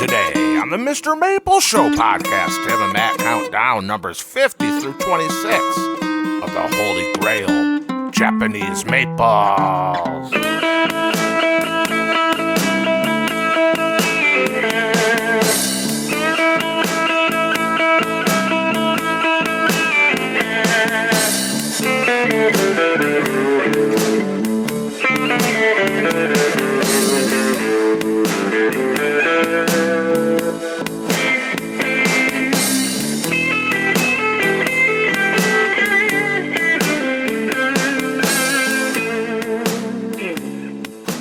Today on the MrMaple Show podcast, Tim and Matt count down numbers 50 through 26 of the Holy Grail Japanese maples.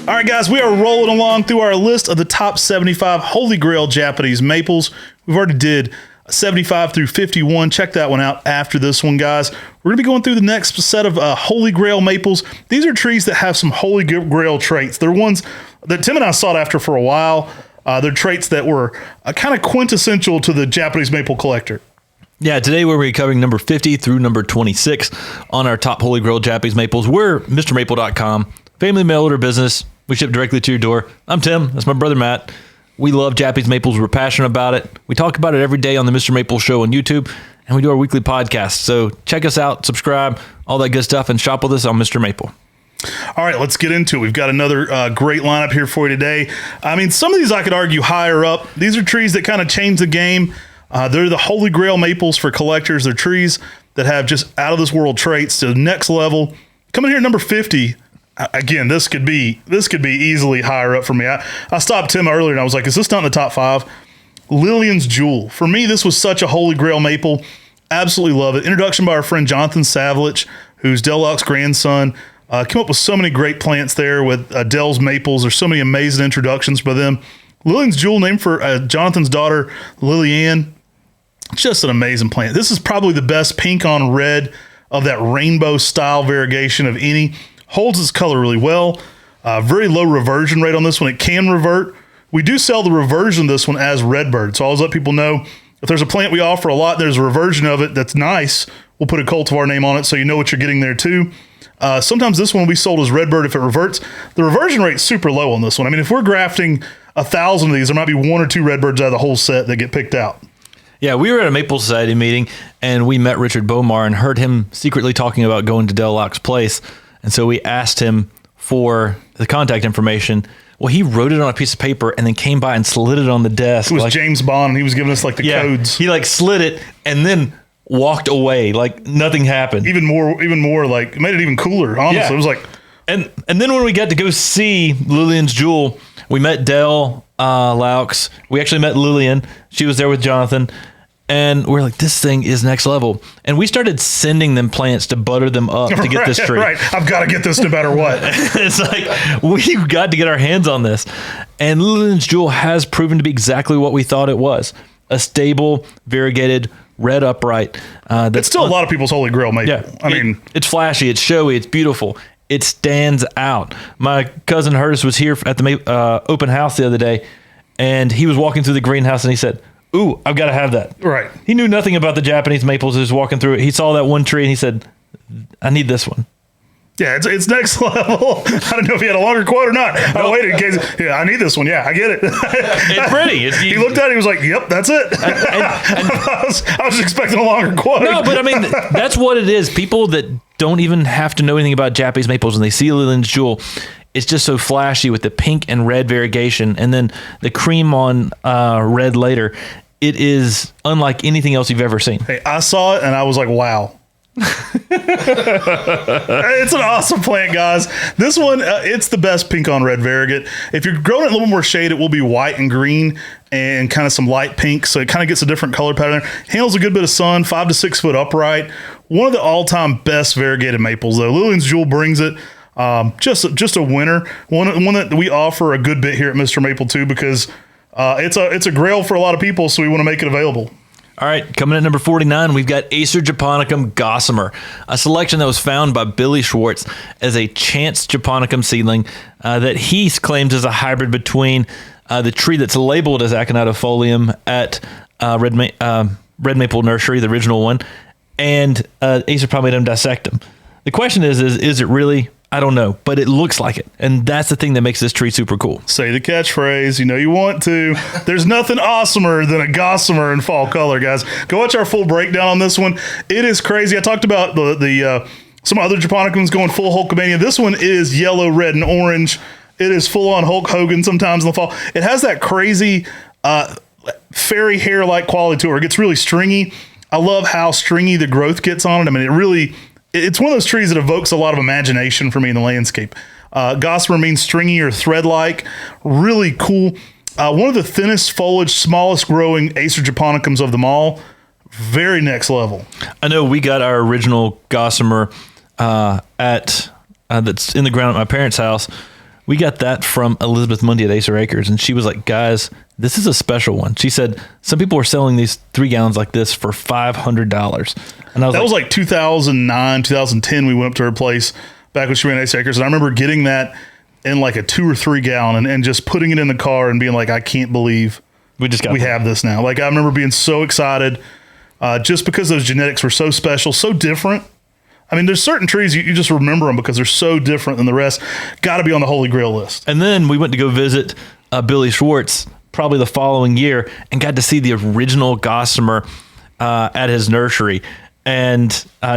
All right, guys, we are rolling along through our list of the top 75 Holy Grail Japanese maples. We've already did 75 through 51. Check that one out after this one, guys. We're going to be going through the next set of Holy Grail maples. These are trees that have some Holy Grail traits. They're ones that Tim and I sought after for a while. They're traits that were kind of quintessential to the Japanese maple collector. Yeah, today we're covering number 50 through number 26 on our top Holy Grail Japanese maples. We're MrMaple.com, family mail order business. We ship directly to your door. I'm Tim. That's my brother, Matt. We love Japanese maples. We're passionate about it. We talk about it every day on the MrMaple Show on YouTube, and we do our weekly podcast. So check us out, subscribe, all that good stuff, and shop with us on Mr. Maple. All right, let's get into it. We've got another great lineup here for you today. I mean, some of these I could argue higher up. These are trees that kind of change the game. They're the Holy Grail maples for collectors. They're trees that have just out-of-this-world traits to the next level. Coming here at number 50. Again, this could be easily higher up for me. I stopped Tim earlier and I was like, is this not in the top 5? Lillian's Jewel. For me, this was such a Holy Grail maple. Absolutely love it. Introduction by our friend Jonathan Savlich, who's Dellux's grandson. Came up with so many great plants there with Dell's Maples. There's so many amazing introductions by them. Lillian's Jewel, named for Jonathan's daughter, Lillian. Just an amazing plant. This is probably the best pink on red of that rainbow style variegation of any. Holds its color really well. Very low reversion rate on this one. It can revert. We do sell the reversion of this one as Redbird. So I always let people know if there's a plant we offer a lot, there's a reversion of it that's nice. We'll put a cultivar name on it so you know what you're getting there too. Sometimes this one we sold as Redbird if it reverts. The reversion rate's super low on this one. I mean, if we're grafting 1,000 of these, there might be 1 or 2 Redbirds out of the whole set that get picked out. Yeah, we were at a Maple Society meeting, and we met Richard Bomar and heard him secretly talking about going to Dellux's place. And so we asked him for the contact information. Well, he wrote it on a piece of paper and then came by and slid it on the desk. It was James Bond, and he was giving us like the codes. He like slid it and then walked away like nothing happened. Even more like it made it even cooler. Honestly, yeah. It was like, and then when we got to go see Lillian's Jewel, we met Dell Laux. We actually met Lillian. She was there with Jonathan. And we're like, this thing is next level. And we started sending them plants to butter them up to get this tree. Right. I've got to get this no matter what. It's like, we've got to get our hands on this. And Lillian's Jewel has proven to be exactly what we thought it was. A stable, variegated, red upright. That's still a lot of people's Holy Grail maple. Yeah, I mean, it's flashy, it's showy, it's beautiful. It stands out. My cousin Hurtis was here at the open house the other day, and he was walking through the greenhouse and he said, ooh, I've got to have that. Right. He knew nothing about the Japanese maples. He was walking through it. He saw that one tree and he said, I need this one. Yeah, it's next level. I don't know if he had a longer quote or not. Nope. I waited in case. Yeah, I need this one. Yeah, I get it. It's pretty. He looked at it. He was like, "Yep, that's it." I was expecting a longer quote. No, but I mean, that's what it is. People that don't even have to know anything about Japanese maples, and they see Lillian's Jewel, it's just so flashy with the pink and red variegation, and then the cream on red later. It is unlike anything else you've ever seen. Hey, I saw it and I was like, wow. It's an awesome plant, guys. This one, it's the best pink on red variegate. If you're growing it a little more shade, it will be white and green and kind of some light pink, so it kind of gets a different color pattern. Handles a good bit of sun, 5 to 6 foot upright. One of the all-time best variegated maples, though. Lillian's Jewel brings it. Just a winner. One that we offer a good bit here at MrMaple too, because it's a grail for a lot of people, so we want to make it available. All right, coming at number 49, we've got Acer Japonicum Gossamer, a selection that was found by Billy Schwartz as a chance Japonicum seedling that he claims is a hybrid between the tree that's labeled as Aconitofolium at Red Maple Nursery, the original one, and Acer Palmatum dissectum. The question is it really I don't know, but it looks like it. And that's the thing that makes this tree super cool. Say the catchphrase. You know you want to. There's nothing awesomer than a Gossamer in fall color, guys. Go watch our full breakdown on this one. It is crazy. I talked about the some other Japonicums going full Hulkamania. This one is yellow, red, and orange. It is full on Hulk Hogan sometimes in the fall. It has that crazy fairy hair-like quality to it. It gets really stringy. I love how stringy the growth gets on it. I mean, it's one of those trees that evokes a lot of imagination for me in the landscape. Gossamer means stringy or thread-like. Really cool. One of the thinnest foliage, smallest growing Acer Japonicums of them all. Very next level. I know we got our original Gossamer that's in the ground at my parents' house. We got that from Elizabeth Mundy at Acer Acres, and she was like, guys, this is a special one. She said, some people are selling these 3 gallons like this for $500. And that was like 2009, 2010. We went up to her place back when she ran Acer Acres, and I remember getting that in like a 2 or 3 gallon and just putting it in the car and being like, I can't believe we have this now. Like, I remember being so excited just because those genetics were so special, so different. I mean, there's certain trees you just remember them because they're so different than the rest. Got to be on the Holy Grail list. And then we went to go visit Billy Schwartz probably the following year and got to see the original Gossamer at his nursery. And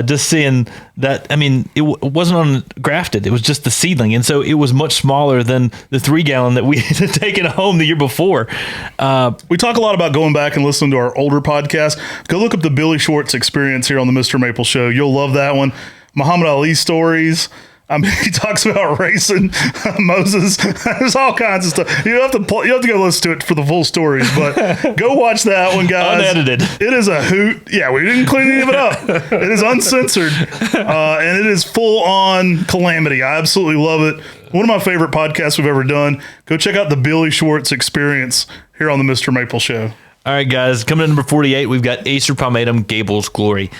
just seeing that, I mean, it wasn't on grafted. It was just the seedling. And so it was much smaller than the 3 gallon that we had taken home the year before. We talk a lot about going back and listening to our older podcast. Go look up the Billy Schwartz experience here on the Mr. Maple Show. You'll love that one. Muhammad Ali stories. I mean, he talks about racing Moses. There's all kinds of stuff. You have to go listen to it for the full stories, but go watch that one, guys. Unedited. It is a hoot. Yeah, we didn't clean any of it up. It is uncensored, and it is full on calamity. I absolutely love it. One of my favorite podcasts we've ever done. Go check out the Billy Schwartz experience here on the Mr. Maple Show. All right, guys. Coming in number 48, we've got Acer palmatum Gable's Glory.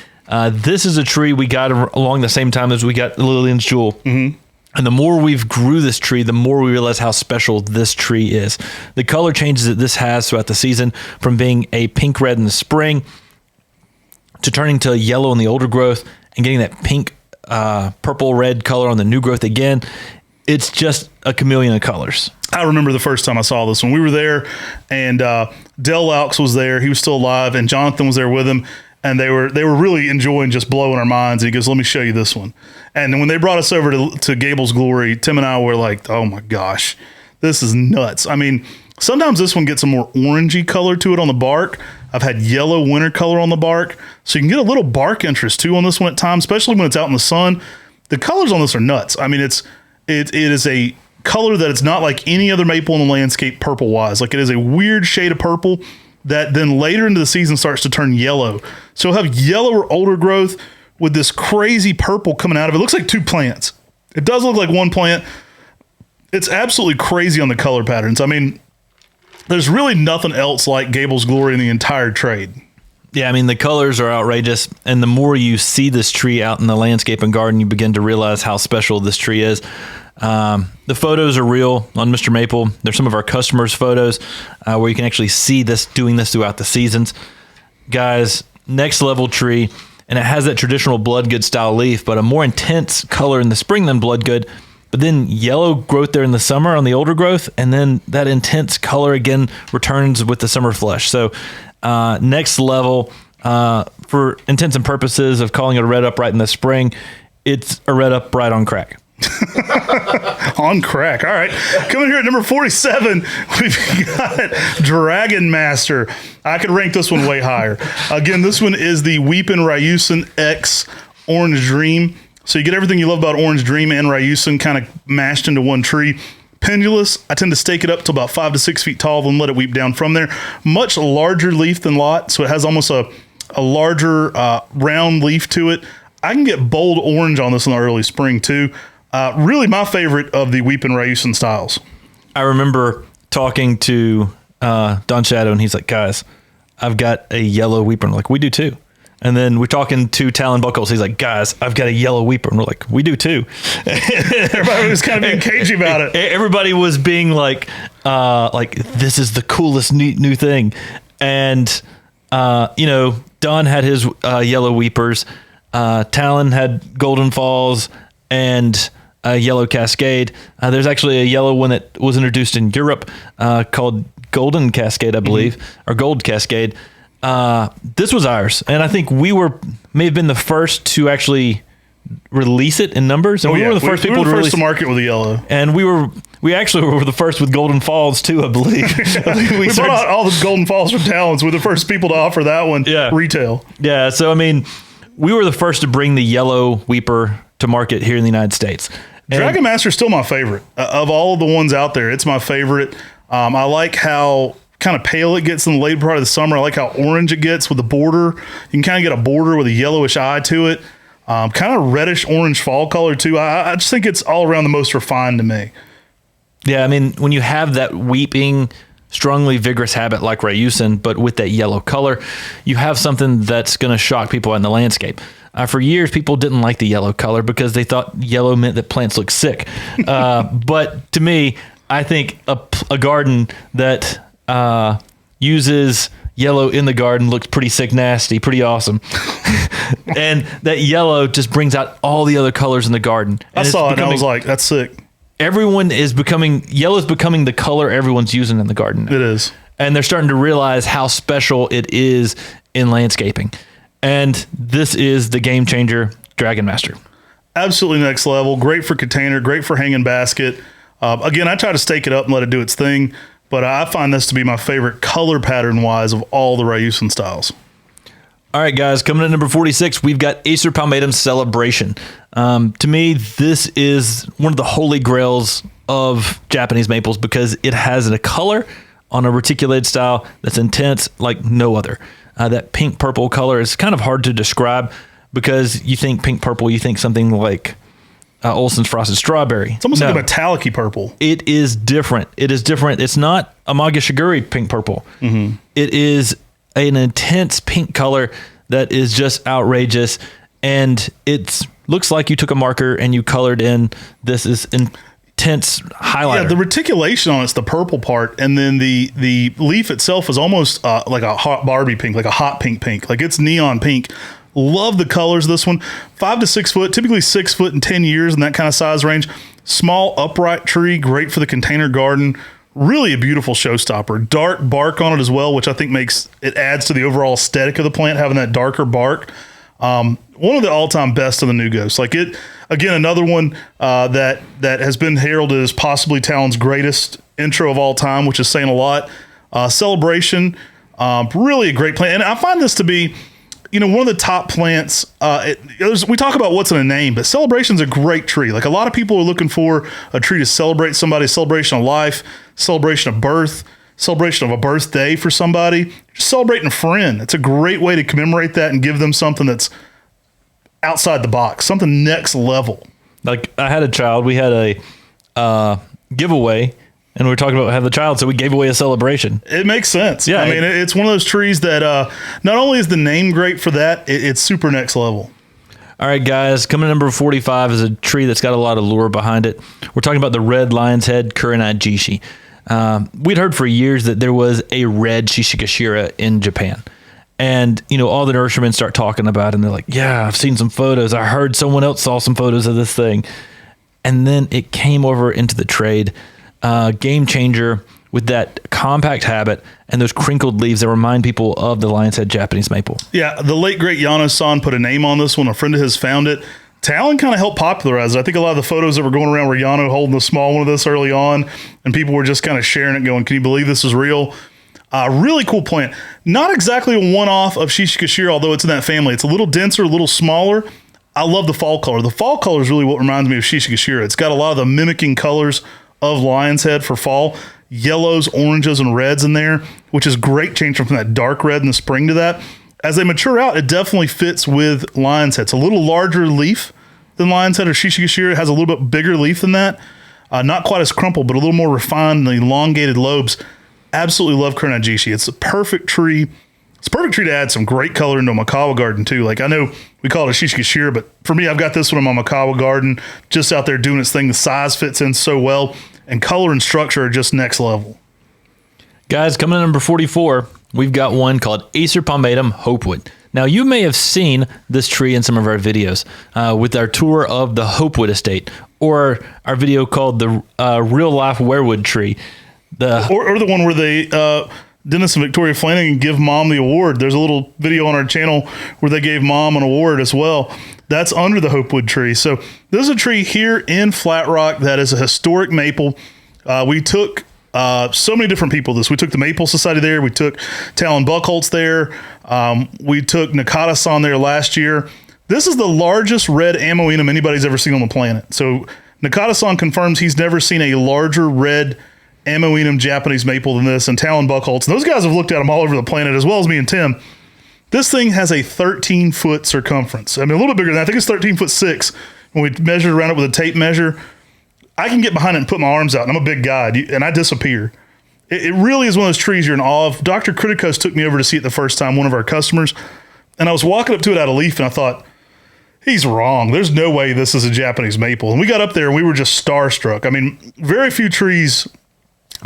This is a tree we got along the same time as we got Lillian's Jewel. Mm-hmm. And the more we've grew this tree, the more we realize how special this tree is. The color changes that this has throughout the season, from being a pink red in the spring to turning to yellow in the older growth and getting that pink purple red color on the new growth again. It's just a chameleon of colors. I remember the first time I saw this one. We were there, and Del Laux was there. He was still alive, and Jonathan was there with him. And they were really enjoying just blowing our minds. And he goes, let me show you this one. And when they brought us over to Gable's Glory, Tim and I were like, oh my gosh, this is nuts. I mean, sometimes this one gets a more orangey color to it on the bark. I've had yellow winter color on the bark. So you can get a little bark interest too on this one at times, especially when it's out in the sun. The colors on this are nuts. I mean, it is a color that it's not like any other maple in the landscape purple wise. Like, it is a weird shade of purple that then later into the season starts to turn yellow. So it'll have yellow or older growth with this crazy purple coming out of it. It looks like 2 plants. It does look like 1 plant. It's absolutely crazy on the color patterns. I mean, there's really nothing else like Gable's Glory in the entire trade. Yeah, I mean, the colors are outrageous. And the more you see this tree out in the landscape and garden, you begin to realize how special this tree is. The photos are real on Mr. Maple. There's some of our customers' photos where you can actually see this doing this throughout the seasons. Guys, next level tree, and it has that traditional bloodgood style leaf, but a more intense color in the spring than bloodgood, but then yellow growth there in the summer on the older growth, and then that intense color again returns with the summer flush. So next level, for intents and purposes of calling it a red upright in the spring, it's a red upright on crack. On crack. All right. Coming here at number 47, we've got Dragon Master. I could rank this one way higher. Again, this one is the Weeping Ryusen X Orange Dream. So you get everything you love about Orange Dream and Ryusen kind of mashed into one tree. Pendulous. I tend to stake it up to about 5 to 6 feet tall, then let it weep down from there. Much larger leaf than lot, so it has almost a larger round leaf to it. I can get bold orange on this in the early spring too. Really my favorite of the Weeping Ryusen styles. I remember talking to Don Shadow, and he's like, guys, I've got a yellow weeper. And we're like, we do too. And then we're talking to Talon Buckles. He's like, guys, I've got a yellow weeper. And we're like, we do too. Everybody was kind of being cagey about it. Everybody was being like, this is the coolest new thing. And, Don had his yellow weepers. Talon had Golden Falls, and a yellow Cascade. There's actually a yellow one that was introduced in Europe called Golden Cascade, I believe, or Gold Cascade. This was ours, and I think we may have been the first to actually release it in numbers, and we were the first people to market with the yellow. And we actually were the first with Golden Falls too, I believe. we brought out all the Golden Falls from Talons. We're the first people to offer that one retail. Yeah, so I mean, we were the first to bring the yellow Weeper to market here in the United States. Dragon Master is still my favorite of all of the ones out there. It's my favorite. I like how kind of pale it gets in the late part of the summer. I like how orange it gets with the border. You can kind of get a border with a yellowish eye to it. Kind of reddish orange fall color too. I just think it's all around the most refined to me. Yeah, I mean, when you have that weeping, strongly vigorous habit like Rikuzen, but with that yellow color, you have something that's going to shock people in the landscape. For years, people didn't like the yellow color because they thought yellow meant that plants look sick. But to me, I think a garden that uses yellow in the garden looks pretty sick, nasty, pretty awesome. And that yellow just brings out all the other colors in the garden. And I saw it and I was like, that's sick. Yellow's becoming the color everyone's using in the garden now. It is. And they're starting to realize how special it is in landscaping. And this is the game changer, Dragon Master. Absolutely next level. Great for container, great for hanging basket. Again, I try to stake it up and let it do its thing, but I find this to be my favorite color pattern-wise of all the Rikuzen styles. All right, guys, coming in number 46, we've got Acer Palmatum Celebration. To me, this is one of the holy grails of Japanese maples because it has a color on a reticulated style that's intense like no other. That pink-purple color is kind of hard to describe because you think pink-purple, you think something like Olson's Frosted Strawberry. It's almost like a metallic-y purple. It is different. It's not a Magashiguri pink-purple. Mm-hmm. It is an intense pink color that is just outrageous, and it looks like you took a marker and you colored in this is intense highlighter. Yeah, the reticulation on it's the purple part, and then the leaf itself is almost like a hot Barbie pink, like a hot pink. Like it's neon pink. Love the colors of this one. 5 to 6 foot, typically 6 foot in 10 years in that kind of size range. Small upright tree, great for the container garden. Really a beautiful showstopper. Dark bark on it as well, which I think adds to the overall aesthetic of the plant, having that darker bark. One of the all-time best of the new ghosts. Like it, again, another one that has been heralded as possibly Talon's greatest intro of all time, which is saying a lot. Celebration, really a great plant. And I find this to be, one of the top plants. We talk about what's in a name, but Celebration's a great tree. Like a lot of people are looking for a tree to celebrate somebody, celebration of life, celebration of birth, celebration of a birthday for somebody, just celebrating a friend. It's a great way to commemorate that and give them something that's outside the box, something next level. Like I had a child, we had a giveaway, and we were talking about having the child, so we gave away a celebration. It makes sense. Yeah, I mean, it's one of those trees that not only is the name great for that, it's super next level. All right, guys, coming in number 45 is a tree that's got a lot of lure behind it. We're talking about the red lion's head Kurenai jishi. We'd heard for years that there was a red Shishigashira in Japan. And, all the nurserymen start talking about it, and they're like, yeah, I've seen some photos. I heard someone else saw some photos of this thing. And then it came over into the trade. Game changer with that compact habit and those crinkled leaves that remind people of the lion's head Japanese maple. Yeah, the late, great Yano-san put a name on this one. A friend of his found it. Talon kind of helped popularize it. I think a lot of the photos that were going around were Yano holding a small one of this early on, and people were just kind of sharing it going, can you believe this is real? Really cool plant. Not exactly a one-off of Shishigashira, although it's in that family. It's a little denser, a little smaller. I love the fall color. The fall color is really what reminds me of Shishigashira. It's got a lot of the mimicking colors of lion's head for fall. Yellows, oranges, and reds in there, which is great change from that dark red in the spring to that. As they mature out, it definitely fits with lion's head. It's a little larger leaf than lion's head or Shishigashira. It has a little bit bigger leaf than that. Not quite as crumpled, but a little more refined and elongated lobes. Absolutely love Kurenai jishi. It's a perfect tree. It's a perfect tree to add some great color into a Makawa garden too. Like I know we call it a Shishigashira, but for me, I've got this one in my Makawa garden, just out there doing its thing. The size fits in so well, and color and structure are just next level. Guys, coming in number 44, we've got one called Acer Palmatum Hopewood. Now, you may have seen this tree in some of our videos with our tour of the Hopewood estate, or our video called the Real Life Werewood Tree. Or the one where they Dennis and Victoria Flanagan give Mom the award. There's a little video on our channel where they gave Mom an award as well. That's under the Hopewood tree. So this is a tree here in Flat Rock that is a historic maple. We took so many different people this. We took the Maple Society there. We took Talon Buckholtz there. We took Nakata-san there last year. This is the largest red Amoenum anybody's ever seen on the planet. So Nakata-san confirms he's never seen a larger red Amoenum Japanese maple than this, and Talon Buckholtz. Those guys have looked at them all over the planet, as well as me and Tim. This thing has a 13-foot circumference. I mean, a little bit bigger than that. I think it's 13'6" when we measured around it with a tape measure. I can get behind it and put my arms out, and I'm a big guy, and I disappear. It really is one of those trees you're in awe of. Dr. Kritikos took me over to see it the first time, one of our customers, and I was walking up to it out of leaf, and I thought, he's wrong. There's no way this is a Japanese maple. And we got up there, and we were just starstruck. I mean, very few trees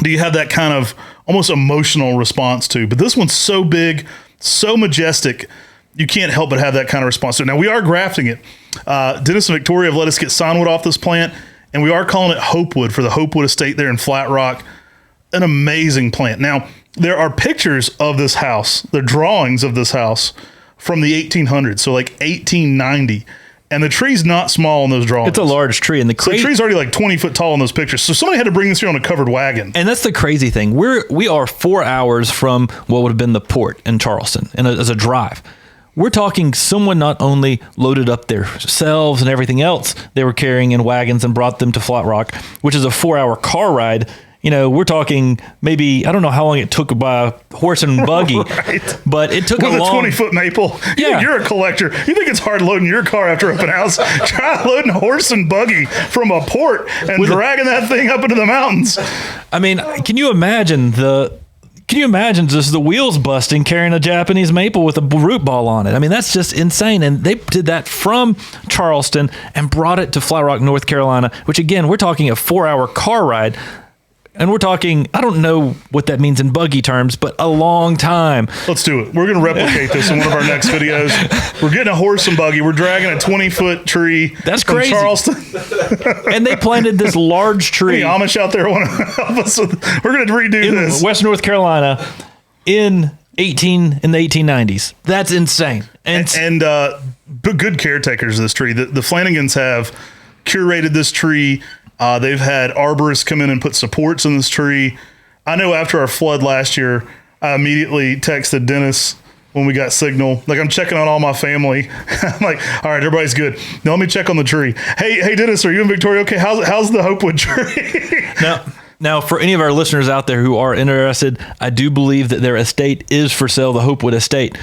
do you have that kind of almost emotional response to, but this one's so big, so majestic, you can't help but have that kind of response to it. Now, we are grafting it. Dennis and Victoria have let us get signwood off this plant, and we are calling it Hopewood for the Hopewood estate there in Flat Rock. An amazing plant. Now, there are pictures of this house, the drawings of this house from the 1800s, so like 1890. And the tree's not small in those drawings. It's a large tree. And the tree's already like 20 foot tall in those pictures. So somebody had to bring this here on a covered wagon. And that's the crazy thing. We are 4 hours from what would have been the port in Charleston and as a drive. We're talking someone not only loaded up their selves and everything else they were carrying in wagons and brought them to Flat Rock, which is a 4-hour car ride. You know, we're talking maybe, I don't know how long it took by horse and buggy, right. But it took with a long... 20-foot maple. Yeah. You're a collector. You think it's hard loading your car after open house? Try loading a horse and buggy from a port and dragging that thing up into the mountains. I mean, can you imagine just the wheels busting carrying a Japanese maple with a root ball on it? I mean, that's just insane. And they did that from Charleston and brought it to Flat Rock, North Carolina, which again, we're talking a 4-hour car ride. And we're talking, I don't know what that means in buggy terms, but a long time. Let's do it. We're going to replicate this in one of our next videos. We're getting a horse and buggy. We're dragging a 20-foot tree. That's from crazy. Charleston. And they planted this large tree. Any Amish out there want to help us with, we're going to redo this. West North Carolina in the 1890s. That's insane. And good caretakers of this tree. The Flanagans have curated this tree. They've had arborists come in and put supports in this tree. I know after our flood last year, I immediately texted Dennis when we got signal. Like, I'm checking on all my family. I'm like, all right, everybody's good. Now let me check on the tree. Hey, Dennis, are you and Victoria okay? How's the Hopewood tree? Now, for any of our listeners out there who are interested, I do believe that their estate is for sale, the Hopewood estate.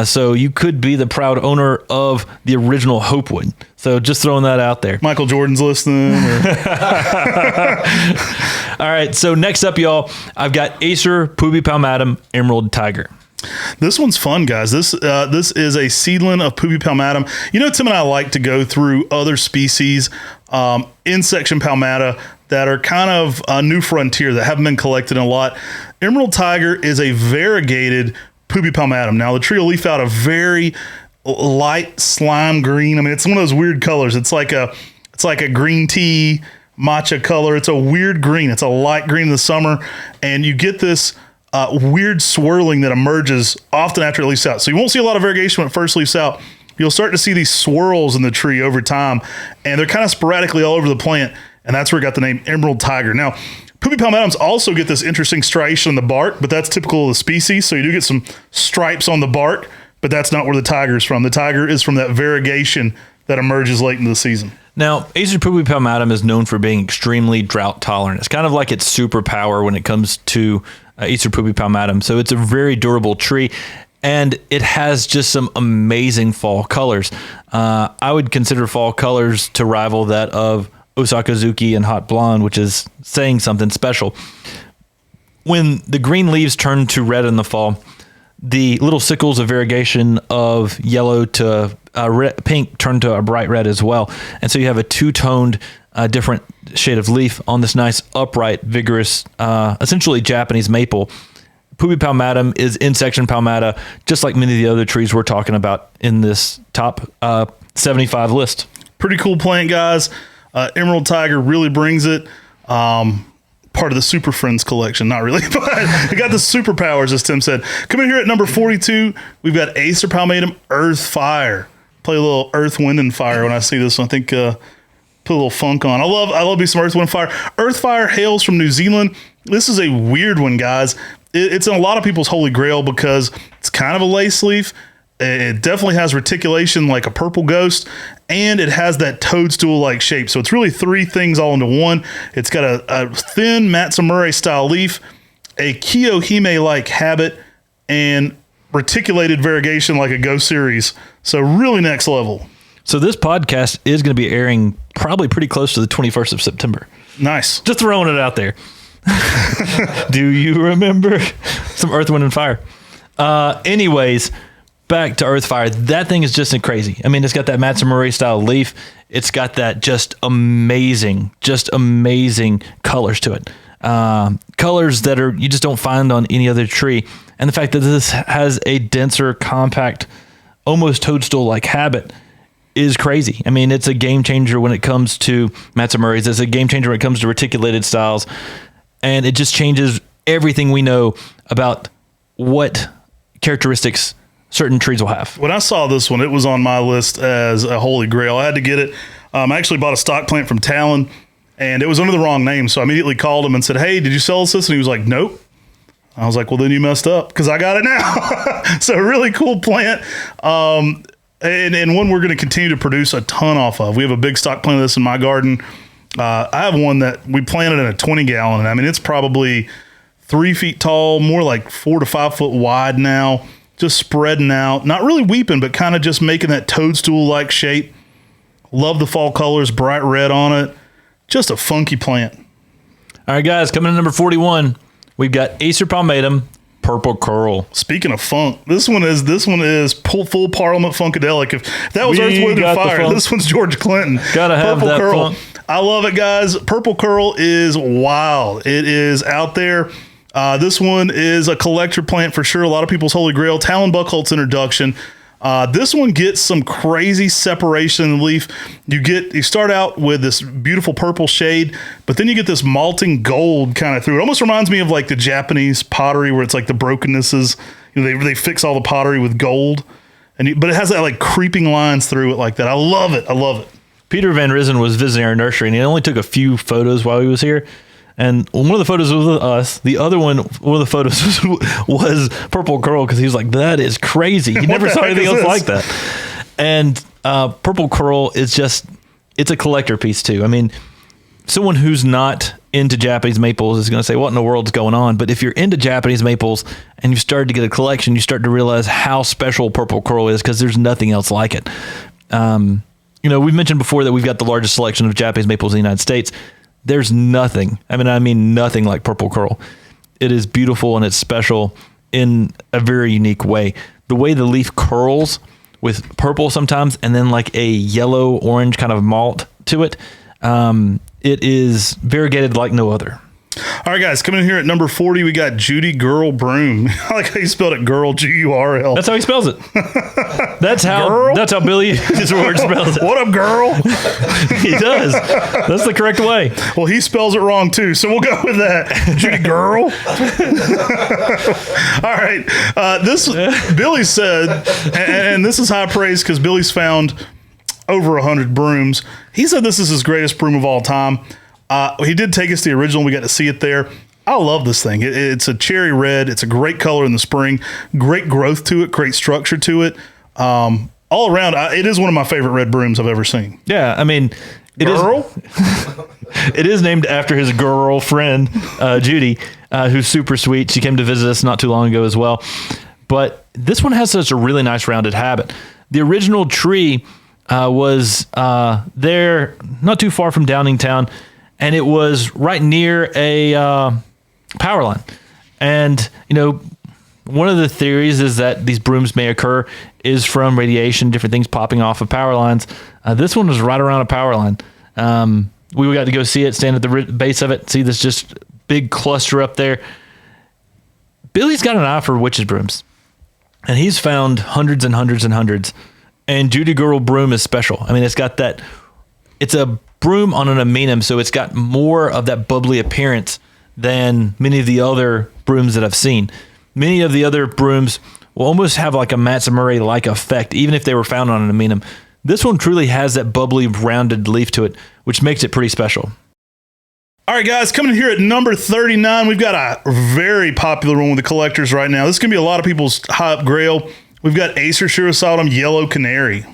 So you could be the proud owner of the original Hopewood. So just throwing that out there. Michael Jordan's listening. All right. So next up, y'all, I've got Acer Pubipalmatum Emerald Tiger. This one's fun, guys. This is a seedling of Pubipalmatum. You know, Tim and I like to go through other species in Section Palmata that are kind of a new frontier that haven't been collected in a lot. Emerald Tiger is a variegated Pubipalmatum. Now, the tree will leaf out a very light slime green. I mean, it's one of those weird colors. It's like a green tea matcha color. It's a weird green. It's a light green in the summer, and you get this weird swirling that emerges often after it leaves out. So you won't see a lot of variegation when it first leaves out. You'll start to see these swirls in the tree over time, and they're kind of sporadically all over the plant, and that's where it got the name Emerald Tiger. Now, Pubipalmatums also get this interesting striation in the bark, but that's typical of the species, so you do get some stripes on the bark, but that's not where the tiger is from. The tiger is from that variegation that emerges late in the season. Now, Acer Pubipalmatum is known for being extremely drought tolerant. It's kind of like its superpower when it comes to Acer Pubipalmatum. So it's a very durable tree, and it has just some amazing fall colors. I would consider fall colors to rival that of Osakazuki and Hot Blonde, which is saying something special. When the green leaves turn to red in the fall, the little sickles of variegation of yellow to pink turn to a bright red as well. And so you have a two-toned different shade of leaf on this nice, upright, vigorous, essentially Japanese maple. Pubipalmatum is in Section Palmata, just like many of the other trees we're talking about in this top 75 list. Pretty cool plant, guys. Emerald Tiger really brings it. Part of the Super Friends collection, not really, but we got the superpowers, as Tim said. Coming here at number 42, we've got Acer Palmatum Earthfire. Play a little Earth, Wind, and Fire when I see this one. I think put a little funk on. I love me some Earth, Wind, Fire. Earthfire hails from New Zealand. This is a weird one, guys. It's in a lot of people's Holy Grail because it's kind of a lace leaf. It definitely has reticulation like a purple ghost, and it has that toadstool-like shape. So it's really three things all into one. It's got a thin Matsumure style leaf, a Kiyohime-like habit, and reticulated variegation like a Go series. So really next level. So this podcast is going to be airing probably pretty close to the 21st of September. Nice. Just throwing it out there. Do you remember some Earth, Wind, and Fire? Anyways, back to Earthfire. That thing is just crazy. I mean, it's got that Matsumure style leaf. It's got that just amazing colors to it. Colors that you just don't find on any other tree. And the fact that this has a denser, compact, almost toadstool-like habit is crazy. I mean, it's a game changer when it comes to Matsumure's. It's a game changer when it comes to reticulated styles. And it just changes everything we know about what characteristics certain trees will have. When I saw this one, it was on my list as a Holy Grail. I had to get it. I actually bought a stock plant from Talon, and it was under the wrong name. So I immediately called him and said, "Hey, did you sell us this?" And he was like, "Nope." I was like, "Well, then you messed up because I got it now." So really cool plant. And one we're going to continue to produce a ton off of. We have a big stock plant of this in my garden. I have one that we planted in a 20-gallon. And I mean, it's probably 3 feet tall, more like 4 to 5 foot wide now. Just spreading out, not really weeping, but kind of just making that toadstool-like shape. Love the fall colors, bright red on it. Just a funky plant. All right, guys, coming to number 41, we've got Acer Palmatum Purple Curl. Speaking of funk, this one is full Parliament Funkadelic. If that was Earth, Wind, and Fire, this one's George Clinton. Gotta have Purple that Curl. funk. I love it, guys. Purple Curl is wild. It is out there. This one is a collector plant for sure. A lot of people's Holy Grail. Talon Buckholt's introduction. This one gets some crazy separation in the leaf. You start out with this beautiful purple shade, but then you get this malting gold kind of through. It almost reminds me of like the Japanese pottery where it's like the brokennesses. You know, they fix all the pottery with gold, but it has that like creeping lines through it like that. I love it. I love it. Peter Van Rissen was visiting our nursery, and he only took a few photos while he was here. And one of the photos was with us. The other one of the photos was Purple Curl because he was like, "That is crazy." He never saw anything else like that. And Purple Curl is it's a collector piece too. I mean, someone who's not into Japanese maples is going to say, "What in the world's going on?" But if you're into Japanese maples and you started to get a collection, you start to realize how special Purple Curl is because there's nothing else like it. We've mentioned before that we've got the largest selection of Japanese maples in the United States. There's nothing. I mean nothing like Purple Curl. It is beautiful and it's special in a very unique way. The way the leaf curls with purple sometimes and then like a yellow orange kind of malt to it. It is variegated like no other. All right, guys, coming in here at number 40, we got Judy Girl Broom. I like how you spelled it, girl, G-U-R-L. That's how he spells it. That's how Billy his word spells it. What up, girl? He does. That's the correct way. Well, he spells it wrong too, so we'll go with that. Judy Girl. All right. Billy said, and this is high praise because Billy's found over 100 brooms. He said this is his greatest broom of all time. He did take us to the original. We got to see it there. I love this thing. It's a cherry red. It's a great color in the spring. Great growth to it. Great structure to it. All around, it is one of my favorite red brooms I've ever seen. Yeah, I mean, it is named after his girlfriend, Judy, who's super sweet. She came to visit us not too long ago as well. But this one has such a really nice rounded habit. The original tree was there not too far from Downingtown, and it was right near a power line. And, one of the theories is that these brooms may occur is from radiation, different things popping off of power lines. This one was right around a power line. We got to go see it, stand at the base of it, see this just big cluster up there. Billy's got an eye for witches' brooms, and he's found hundreds and hundreds and hundreds. And Judy Girl Broom is special. I mean, it's got that, it's a Broom on an amenum, so it's got more of that bubbly appearance than many of the other brooms that I've seen. Many of the other brooms will almost have like a Matsumura-like effect, even if they were found on an amenum. This one truly has that bubbly, rounded leaf to it, which makes it pretty special. All right, guys, coming in here at number 39, we've got a very popular one with the collectors right now. This is going to be a lot of people's high-up grail. We've got Acer Shirosautum Yellow Canary.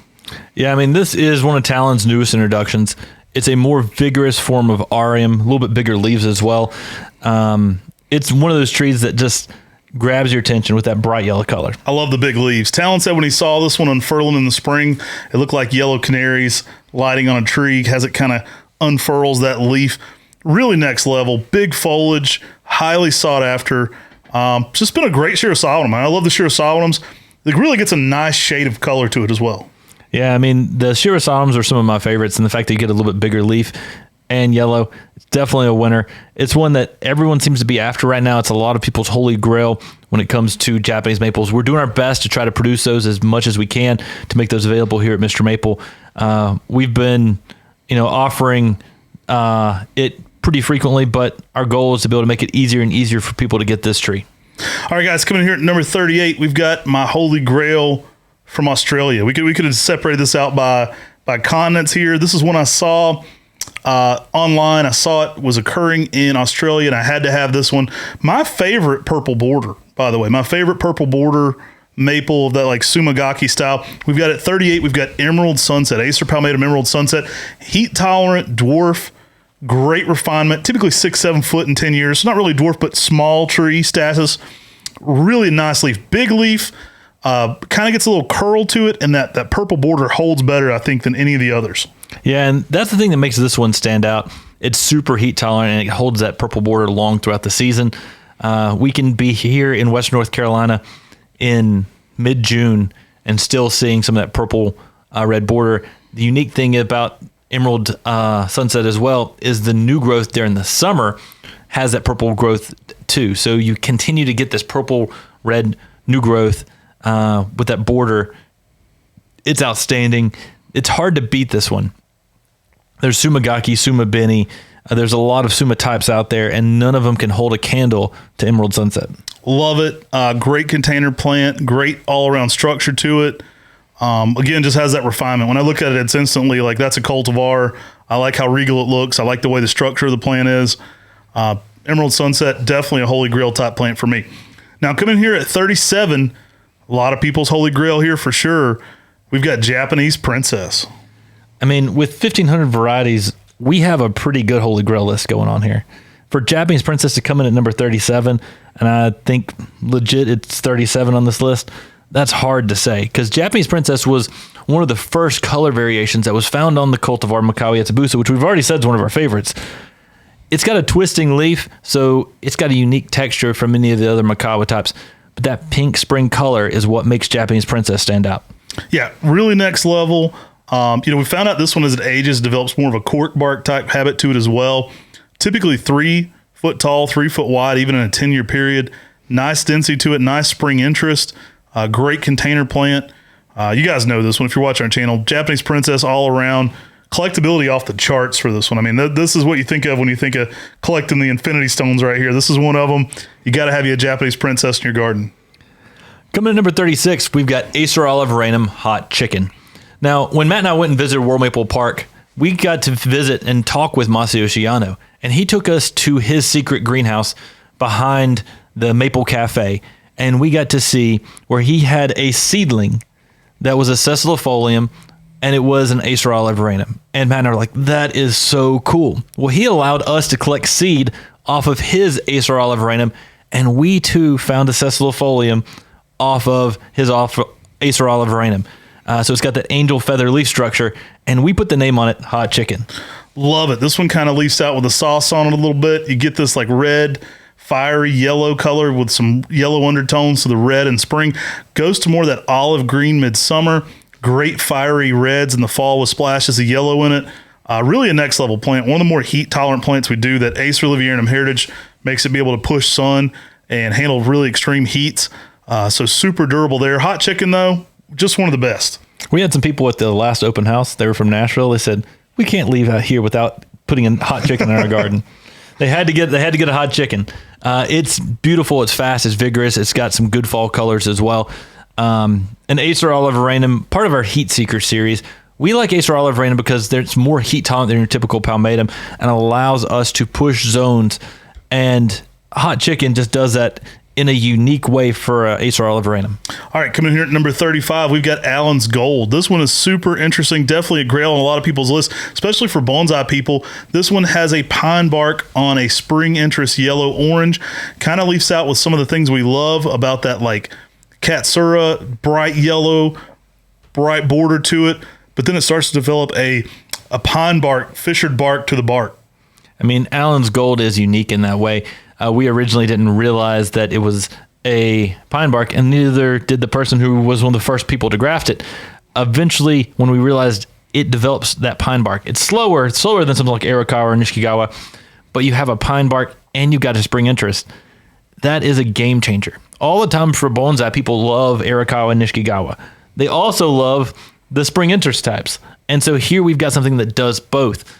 Yeah, I mean, this is one of Talon's newest introductions. It's a more vigorous form of Arium, a little bit bigger leaves as well. It's one of those trees that just grabs your attention with that bright yellow color. I love the big leaves. Talon said when he saw this one unfurling in the spring, it looked like yellow canaries lighting on a tree as it kind of unfurls that leaf. Really next level, big foliage, highly sought after. Just been a great Shirosautum. I love the Shirosautums. It really gets a nice shade of color to it as well. Yeah, I mean, the Shirosautums are some of my favorites, and the fact that you get a little bit bigger leaf and yellow, it's definitely a winner. It's one that everyone seems to be after right now. It's a lot of people's holy grail when it comes to Japanese maples. We're doing our best to try to produce those as much as we can to make those available here at Mr. Maple. We've been, offering it pretty frequently, but our goal is to be able to make it easier and easier for people to get this tree. All right, guys, coming in here at number 38, we've got my holy grail from Australia. We could have separated this out by continents here. This is one I saw online. I saw it was occurring in Australia, and I had to have this one. My favorite purple border, by the way, my favorite purple border maple of that like Sumagaki style. We've got at 38, we've got Emerald Sunset, Acer Palmatum Emerald Sunset, heat tolerant, dwarf, great refinement, typically 6-7 foot in 10 years. Not really dwarf, but small tree status. Really nice leaf, big leaf. Kind of gets a little curl to it, and that purple border holds better, I think, than any of the others. Yeah, and that's the thing that makes this one stand out. It's super heat tolerant, and it holds that purple border long throughout the season. We can be here in Western North Carolina in mid-June and still seeing some of that purple red border. The unique thing about Emerald Sunset as well is the new growth during the summer has that purple growth too. So you continue to get this purple red new growth with that border. It's outstanding. It's hard to beat this one. There's Sumagaki, Sumabeni. There's a lot of Suma types out there, and none of them can hold a candle to Emerald Sunset. Love it. Great container plant. Great all-around structure to it. Again, just has that refinement. When I look at it, it's instantly like that's a cultivar. I like how regal it looks. I like the way the structure of the plant is. Emerald Sunset, definitely a holy grail type plant for me. Now, coming here at 37, a lot of people's holy grail here for sure. We've got Japanese Princess. I mean, with 1,500 varieties, we have a pretty good holy grail list going on here. For Japanese Princess to come in at number 37, and I think legit it's 37 on this list, that's hard to say, because Japanese Princess was one of the first color variations that was found on the cultivar Makawi Yatsubusa, which we've already said is one of our favorites. It's got a twisting leaf, so it's got a unique texture from many of the other Makawa types, but that pink spring color is what makes Japanese Princess stand out. Yeah, really next level. We found out this one as it ages develops more of a cork bark type habit to it as well. Typically 3 foot tall, 3 foot wide, even in a 10-year period. Nice density to it, nice spring interest. Great container plant. You guys know this one if you're watching our channel. Japanese Princess all around. Collectability off the charts for this one. I mean, this is what you think of when you think of collecting the Infinity Stones right here. This is one of them. You got to have you a Japanese Princess in your garden. Coming in number 36, we've got Acer Oliveranum Hot Chicken. Now, when Matt and I went and visited World Maple Park, we got to visit and talk with Masayoshi Yano, and he took us to his secret greenhouse behind the Maple Cafe, and we got to see where he had a seedling that was a sessilifolium, and it was an Acer Oliveranum. And Matt and I were like, that is so cool. Well, he allowed us to collect seed off of his Acer Oliveranum, and we too found a sessilifolium off of his Acer Oliveranum. So it's got that angel feather leaf structure, and we put the name on it, Hot Chicken. Love it. This one kind of leaves out with a sauce on it a little bit. You get this like red, fiery yellow color with some yellow undertones to the red in spring. Goes to more of that olive green midsummer. Great fiery reds in the fall with splashes of yellow in it. Really a next level plant. One of the more heat tolerant plants we do. That Acer Oliveranum heritage makes it be able to push sun and handle really extreme heats. So super durable there. Hot Chicken though, just one of the best. We had some people at the last open house. They were from Nashville. They said, we can't leave out here without putting a hot chicken in our garden. They had to get a hot chicken. It's beautiful. It's fast. It's vigorous. It's got some good fall colors as well. An Acer Olive Random, part of our Heat Seeker series. We like Acer Olive Random because there's more heat tolerant than your typical palmatum and allows us to push zones. And hot chicken just does that in a unique way for Acer Olive Random. All right, coming in here at number 35, we've got Allen's Gold. This one is super interesting. Definitely a grail on a lot of people's lists, especially for bonsai people. This one has a pine bark on a spring interest yellow-orange. Kind of leaves out with some of the things we love about that, like Katsura, bright yellow, bright border to it. But then it starts to develop a pine bark, fissured bark to the bark. I mean, Allen's Gold is unique in that way. We originally didn't realize that it was a pine bark, and neither did the person who was one of the first people to graft it. Eventually, when we realized it develops that pine bark, it's slower than something like Arakawa or Nishigawa, but you have a pine bark and you've got a spring interest. That is a game changer. All the time for bonsai, people love Arakawa and Nishigawa. They also love the spring interest types. And so here we've got something that does both.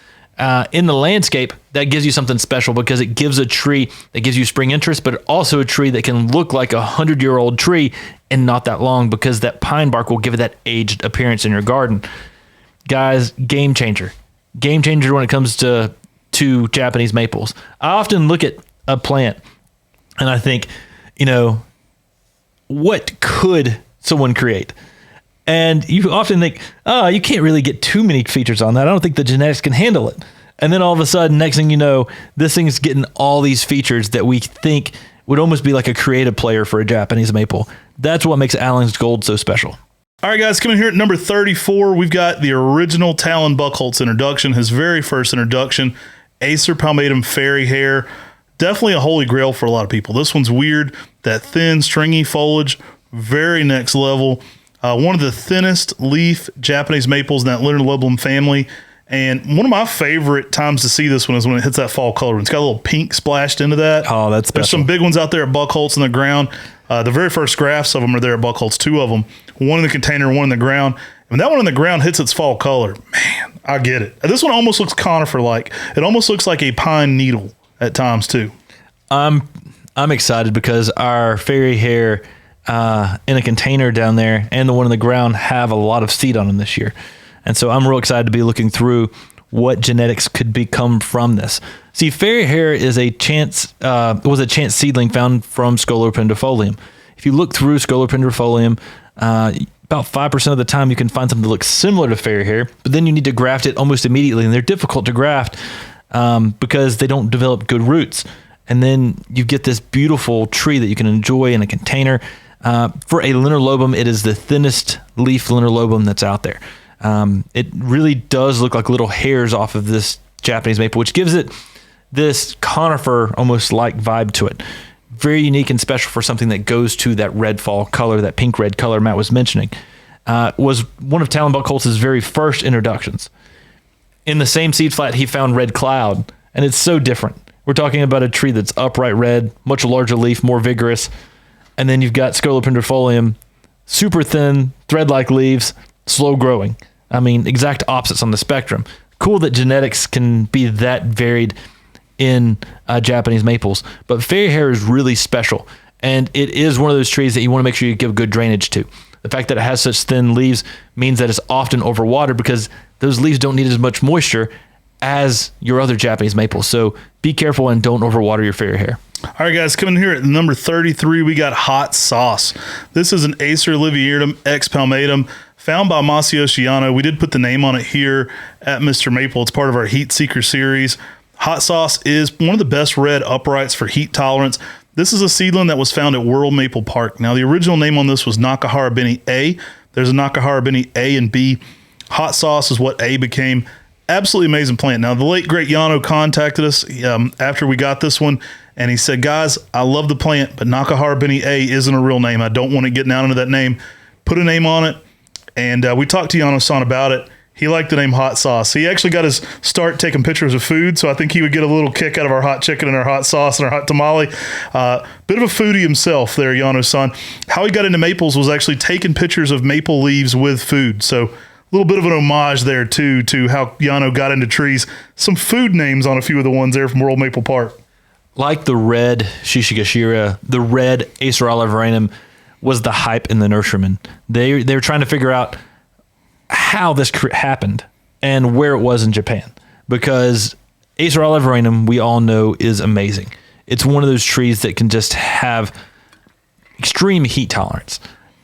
In the landscape, that gives you something special because it gives a tree that gives you spring interest, but also a tree that can look like 100-year-old tree and not that long, because that pine bark will give it that aged appearance in your garden. Guys, game changer. Game changer when it comes to Japanese maples. I often look at a plant and I think, what could someone create? And you often think, you can't really get too many features on that. I don't think the genetics can handle it. And then all of a sudden, next thing you know, this thing's getting all these features that we think would almost be like a creative player for a Japanese maple. That's what makes Allen's Gold so special. All right, guys, coming here at number 34, we've got the original Talon Buckholz introduction, his very first introduction, Acer Palmatum Fairy Hair. Definitely a holy grail for a lot of people. This one's weird, that thin, stringy foliage, very next level. One of the thinnest leaf Japanese maples in that Linear family. And one of my favorite times to see this one is when it hits that fall color. It's got a little pink splashed into that. Oh, that's special. There's some big ones out there at Buckholz in the ground. The very first grafts of them are there at Buckholz, 2 of them. One in the container, one in the ground. When that one in the ground hits its fall color, man, I get it. This one almost looks conifer-like. It almost looks like a pine needle at times, too. I'm excited because our fairy hair in a container down there and the one in the ground have a lot of seed on them this year. And so I'm real excited to be looking through what genetics could become from this. See, fairy hair is was a chance seedling found from Scolopendrifolium. If you look through Scolopendrifolium, about 5% of the time you can find something that looks similar to fairy hair, but then you need to graft it almost immediately, and they're difficult to graft because they don't develop good roots. And then you get this beautiful tree that you can enjoy in a container. For a Linear, it is the thinnest leaf Linear that's out there. It really does look like little hairs off of this Japanese maple, which gives it this conifer almost like vibe to it. Very unique and special for something that goes to that red fall color, that pink red color Matt was mentioning. Was one of Talon Buckholz's very first introductions. In the same seed flat, he found Red Cloud, and it's so different. We're talking about a tree that's upright red, much larger leaf, more vigorous. And then you've got Scolopendrifolium, super thin, thread-like leaves, slow growing. I mean, exact opposites on the spectrum. Cool that genetics can be that varied in Japanese maples. But fairy hair is really special. And it is one of those trees that you want to make sure you give good drainage to. The fact that it has such thin leaves means that it's often overwatered because those leaves don't need as much moisture as your other Japanese maples. So be careful and don't overwater your fairy hair. All right, guys, coming here at number 33, we got Hot Sauce. This is an Acer liviatum X palmatum found by Masayoshi Yano. We did put the name on it here at Mr. Maple. It's part of our Heat Seeker series. Hot Sauce is one of the best red uprights for heat tolerance. This is a seedling that was found at World Maple Park. Now, the original name on this was Nakahara Beni A. There's a Nakahara Beni A and B. Hot Sauce is what A became. Absolutely amazing plant. Now, the late, great Yano contacted us after we got this one, and he said, guys, I love the plant, but Nakahara Beni A isn't a real name. I don't want it getting out into that name. Put a name on it, and we talked to Yano-san about it. He liked the name Hot Sauce. He actually got his start taking pictures of food, so I think he would get a little kick out of our hot chicken and our hot sauce and our hot tamale. Bit of a foodie himself there, Yano-san. How he got into maples was actually taking pictures of maple leaves with food. So little bit of an homage there too to how Yano got into trees. Some food names on a few of the ones there from World Maple Park. Like the red Shishigashira, the red Acer oliveranum was the hype in the nurserymen. They were trying to figure out how this happened and where it was in Japan, because Acer oliveranum, we all know, is amazing. It's one of those trees that can just have extreme heat tolerance.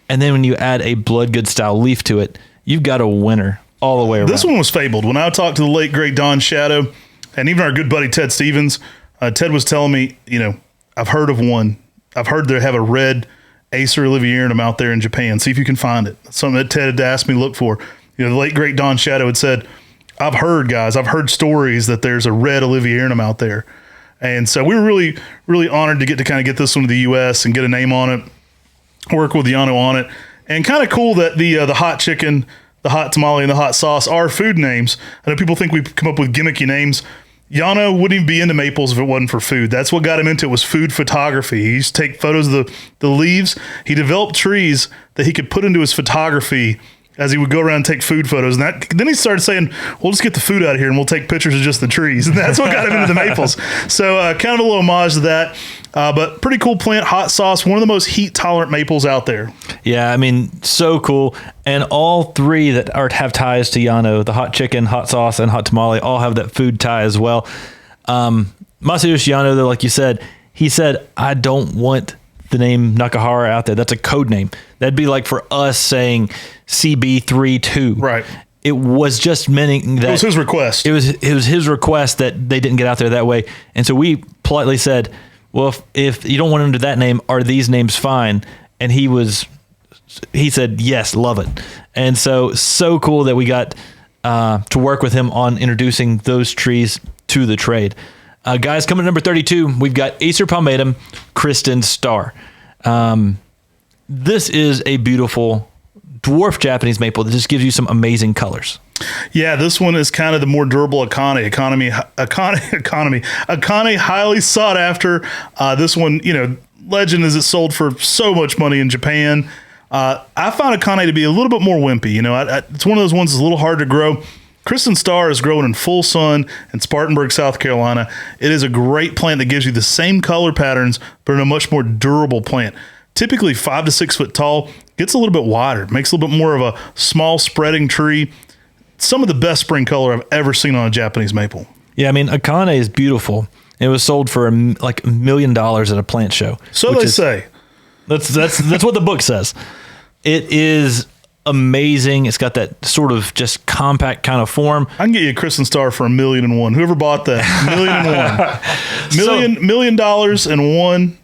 And then when you add a bloodgood style leaf to it, you've got a winner all the way around. This one was fabled. When I talked to the late great Don Shadow and even our good buddy Ted Stevens, Ted was telling me, I've heard of one. I've heard they have a red Acer oliviarinum out there in Japan. See if you can find it. That's something that Ted had asked me to look for. The late great Don Shadow had said, I've heard stories that there's a red oliviarinum out there. And so we were really, really honored to get this one to the U.S. and get a name on it, work with Yano on it. And kind of cool that the hot chicken, the hot tamale, and the hot sauce are food names. I know people think we come up with gimmicky names. Yano wouldn't even be into maples if it wasn't for food. That's what got him into it, was food photography. He used to take photos of the leaves. He developed trees that he could put into his photography as he would go around and take food photos. And then he started saying, we'll just get the food out of here and we'll take pictures of just the trees. And that's what got him into the maples. So kind of a little homage to that. But pretty cool plant, hot sauce, one of the most heat-tolerant maples out there. Yeah, I mean, so cool. And all three that have ties to Yano, the hot chicken, hot sauce, and hot tamale, all have that food tie as well. Masayoshi Yano, though, like you said, he said, I don't want the name Nakahara out there. That's a code name. That'd be like for us saying CB32. Right. It was just meaning that it was his request. It was his request that they didn't get out there that way. And so we politely said, well, if you don't want under that name, are these names fine? And he said, yes, love it. And so cool that we got to work with him on introducing those trees to the trade. Guys, coming at number 32, we've got Acer palmatum, Kristin Star. This is a beautiful dwarf Japanese maple that just gives you some amazing colors. Yeah, this one is kind of the more durable Akane, highly sought after. This one, legend is it sold for so much money in Japan. I found Akane to be a little bit more wimpy. It's one of those ones that's a little hard to grow. Kristin Star is growing in full sun in Spartanburg, South Carolina. It is a great plant that gives you the same color patterns, but in a much more durable plant. Typically 5 to 6 foot tall, gets a little bit wider, makes a little bit more of a small spreading tree. Some of the best spring color I've ever seen on a Japanese maple. Yeah, I mean, Akane is beautiful. It was sold for like $1 million at a plant show. So they say. That's what the book says. It is amazing. It's got that sort of just compact kind of form. I can get you a Kristin Star for $1,000,001. Whoever bought that, $1,000,001. $1,000,001.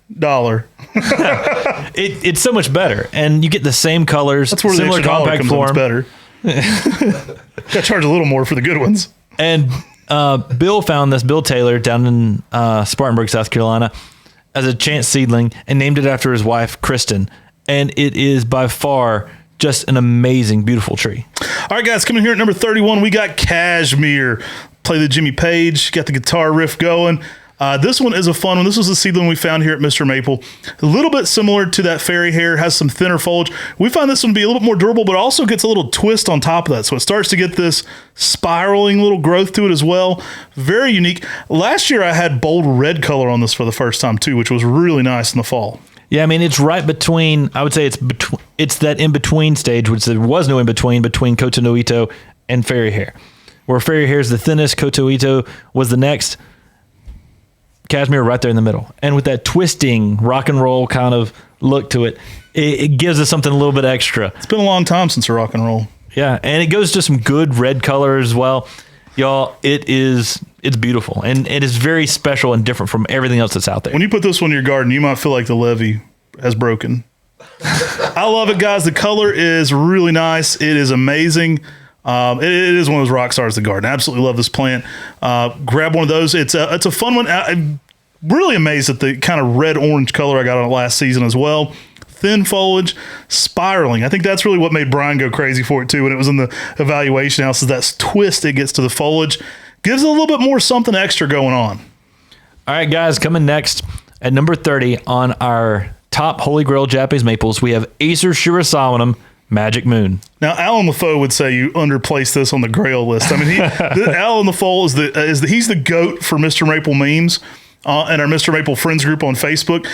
It's so much better, and you get the same colors. That's where similar the extra compact dollar comes form. in. It's better. Got to charge a little more for the good ones. And Bill found this, Bill Taylor, down in Spartanburg, South Carolina, as a chance seedling and named it after his wife, Kristin. And it is by far just an amazing, beautiful tree. All right, guys, coming here at number 31, we got Cashmere. Play the Jimmy Page, got the guitar riff going. This one is a fun one. This was a seedling we found here at Mr. Maple. A little bit similar to that fairy hair, has some thinner foliage. We find this one to be a little bit more durable, but also gets a little twist on top of that. So it starts to get this spiraling little growth to it as well. Very unique. Last year I had bold red color on this for the first time too, which was really nice in the fall. Yeah, I mean, it's right between, I would say it's that in-between stage, which there was no in-between Koto no Ito and fairy hair. Where fairy hair is the thinnest, Koto Ito was the next. Cashmere right there in the middle. And with that twisting rock and roll kind of look to it, it gives us something a little bit extra. It's been a long time since a rock and roll. Yeah, and it goes to some good red color as well. Y'all, it's beautiful. And it is very special and different from everything else that's out there. When you put this one in your garden, you might feel like the levee has broken. I love it, guys. The color is really nice. It is amazing. It is one of those rock stars of the garden. I absolutely love this plant. Grab one of those. It's a fun one. I'm really amazed at the kind of red-orange color I got on it last season as well. Thin foliage, spiraling. I think that's really what made Brian go crazy for it too when it was in the evaluation house, is that twist it gets to the foliage. Gives it a little bit more something extra going on. All right, guys, coming next at number 30 on our top Holy Grail Japanese maples, we have Acer Shirasawanum Magic Moon. Now, Alan LaFoe would say you underplaced this on the Grail list. I mean, Alan LaFoe he's the GOAT for Mr. Maple memes and our Mr. Maple friends group on Facebook.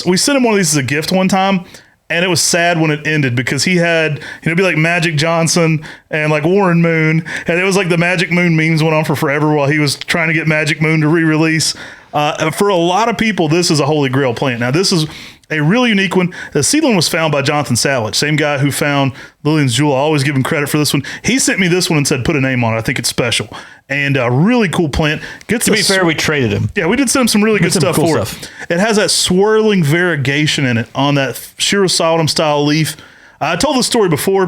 We sent him one of these as a gift one time, and it was sad when it ended because he had, it'd be like Magic Johnson and like Warren Moon, and it was like the Magic Moon memes went on for forever while he was trying to get Magic Moon to re-release. For a lot of people, this is a Holy Grail plant. Now, this is a really unique one. The seedling was found by Jonathan Salich, same guy who found Lillian's Jewel. I always give him credit for this one. He sent me this one and said, put a name on it. I think it's special. And a really cool plant. To be fair, we traded him. Yeah, we did send him some really good stuff for it. It has that swirling variegation in it on that Shirasawadam style leaf. I told this story before,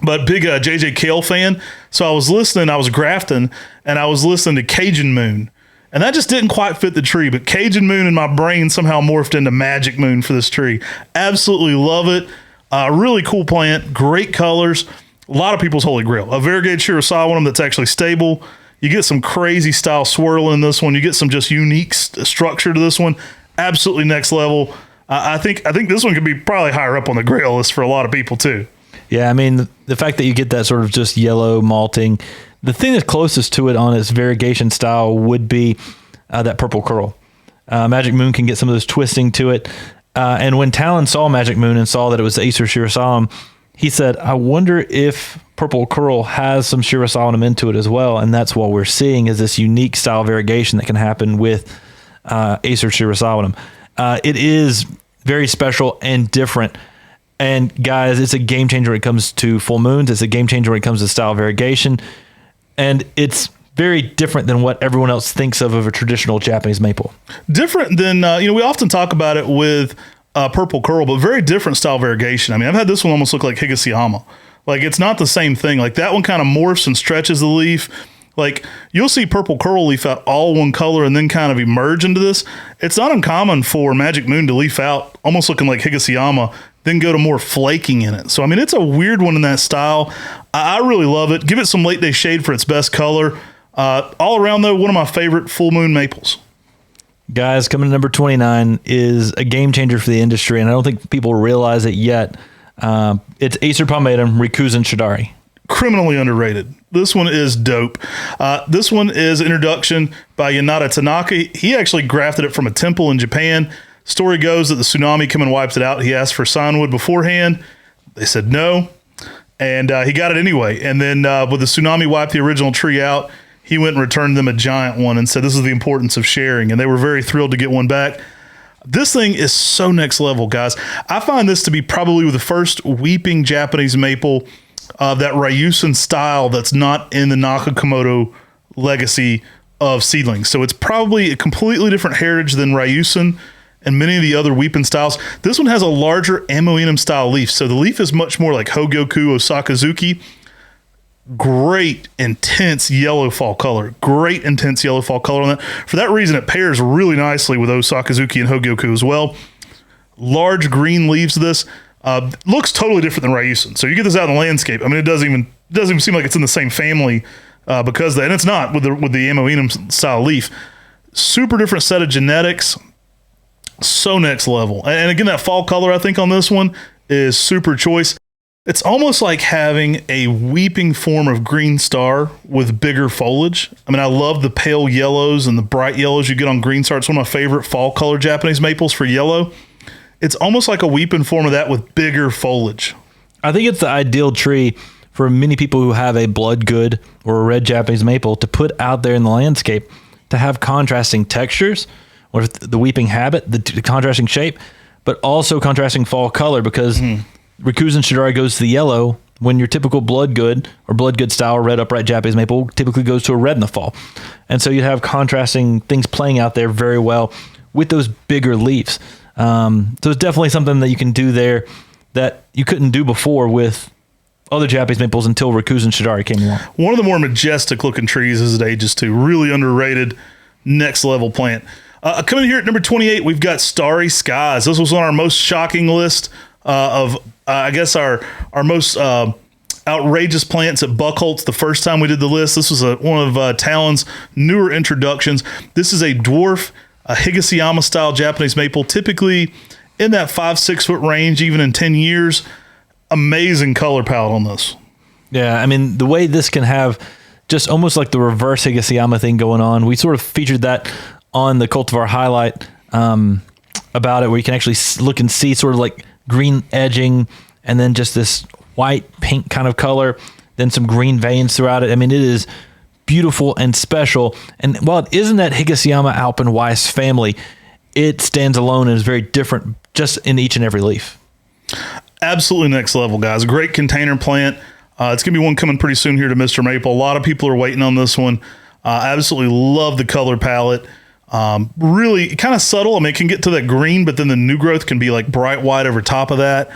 but big JJ Kale fan. So I was grafting, and I was listening to Cajun Moon. And that just didn't quite fit the tree, but Cajun Moon in my brain somehow morphed into Magic Moon for this tree. Absolutely love it. Really cool plant, great colors. A lot of people's Holy Grail. A variegated Shirasawadam that's actually stable. You get some crazy style swirling in this one. You get some just unique structure to this one. Absolutely next level. I think this one could be probably higher up on the Grail list for a lot of people too. Yeah, I mean, the fact that you get that sort of just yellow malting. The thing that's closest to it on its variegation style would be that purple curl. Magic Moon can get some of this twisting to it. And when Talon saw Magic Moon and saw that it was the Acer Shirasawadam, he said, I wonder if purple curl has some Shirasawadam into it as well. And that's what we're seeing is this unique style variegation that can happen with Acer Shirasawadam. It is very special and different. And guys, it's a game changer when it comes to full moons. It's a game changer when it comes to style variegation. And it's very different than what everyone else thinks of a traditional Japanese maple. Different than, we often talk about it with purple curl, but very different style variegation. I mean, I've had this one almost look like Higashiyama. Like, it's not the same thing. Like, that one kind of morphs and stretches the leaf. Like, you'll see purple curl leaf out all one color and then kind of emerge into this. It's not uncommon for Magic Moon to leaf out almost looking like Higashiyama, then go to more flaking in it. So, I mean, it's a weird one in that style. I really love it. Give it some late day shade for its best color. All around, though, one of my favorite full moon maples. Guys, coming to number 29 is a game changer for the industry, and I don't think people realize it yet. It's Acer Palmatum Rikuzen Shidare. Criminally underrated. This one is dope. This one is introduction by Yanada Tanaka. He actually grafted it from a temple in Japan. Story goes that the tsunami came and wiped it out. He asked for signwood beforehand. They said no, and he got it anyway. And then when the tsunami wiped the original tree out, he went and returned them a giant one and said, this is the importance of sharing. And they were very thrilled to get one back. This thing is so next level, guys. I find this to be probably the first weeping Japanese maple that Ryusen style that's not in the Nakakamado legacy of seedlings. So it's probably a completely different heritage than Ryusen and many of the other weeping styles. This one has a larger Amoenum style leaf. So the leaf is much more like Hogyoku Osakazuki. Great intense yellow fall color. Great intense yellow fall color on that. For that reason, it pairs really nicely with Osakazuki and Hogyoku as well. Large green leaves of this. Looks totally different than Ryusen. So you get this out in the landscape. I mean, it doesn't even seem like it's in the same family because of that. And it's not with the Amoenum style leaf. Super different set of genetics. So next level. And again, that fall color I think on this one is super choice. It's almost like having a weeping form of green star with bigger foliage. I mean, I love the pale yellows and the bright yellows you get on green star. It's one of my favorite fall color Japanese maples for yellow. It's almost like a weeping form of that with bigger foliage. I think it's the ideal tree for many people who have a blood good or a red Japanese maple to put out there in the landscape to have contrasting textures or the weeping habit, the contrasting shape, but also contrasting fall color because Rikuzen Shidare goes to the yellow when your typical blood good or blood good style red upright Japanese maple typically goes to a red in the fall. And so you have contrasting things playing out there very well with those bigger leaves. So it's definitely something that you can do there that you couldn't do before with other Japanese maples until Rikuzen Shidare came along. One of the more majestic looking trees as it ages too. Really underrated, next level plant. Coming here at number 28, we've got Starry Skies. This was on our most shocking list of, I guess, our most outrageous plants at Buckholtz the first time we did the list. This was one of Talon's newer introductions. This is a dwarf Higashiyama style Japanese maple, typically in that 5-6 foot range, even in 10 years. amazing color palette on this. Yeah, I mean, the way this can have just almost like the reverse Higashiyama thing going on. We sort of featured that on the Cultivar highlight about it, where you can actually look and see sort of like green edging and then just this white pink kind of color, then some green veins throughout it. I mean, it is beautiful and special. And while it isn't that Higashiyama Alpen Weiss family, it stands alone and is very different just in each and every leaf. Absolutely next level, guys. A great container plant. It's going to be one coming pretty soon here to Mr. Maple. A lot of people are waiting on this one. Absolutely love the color palette. Really kind of subtle. I mean, it can get to that green, but then the new growth can be like bright white over top of that.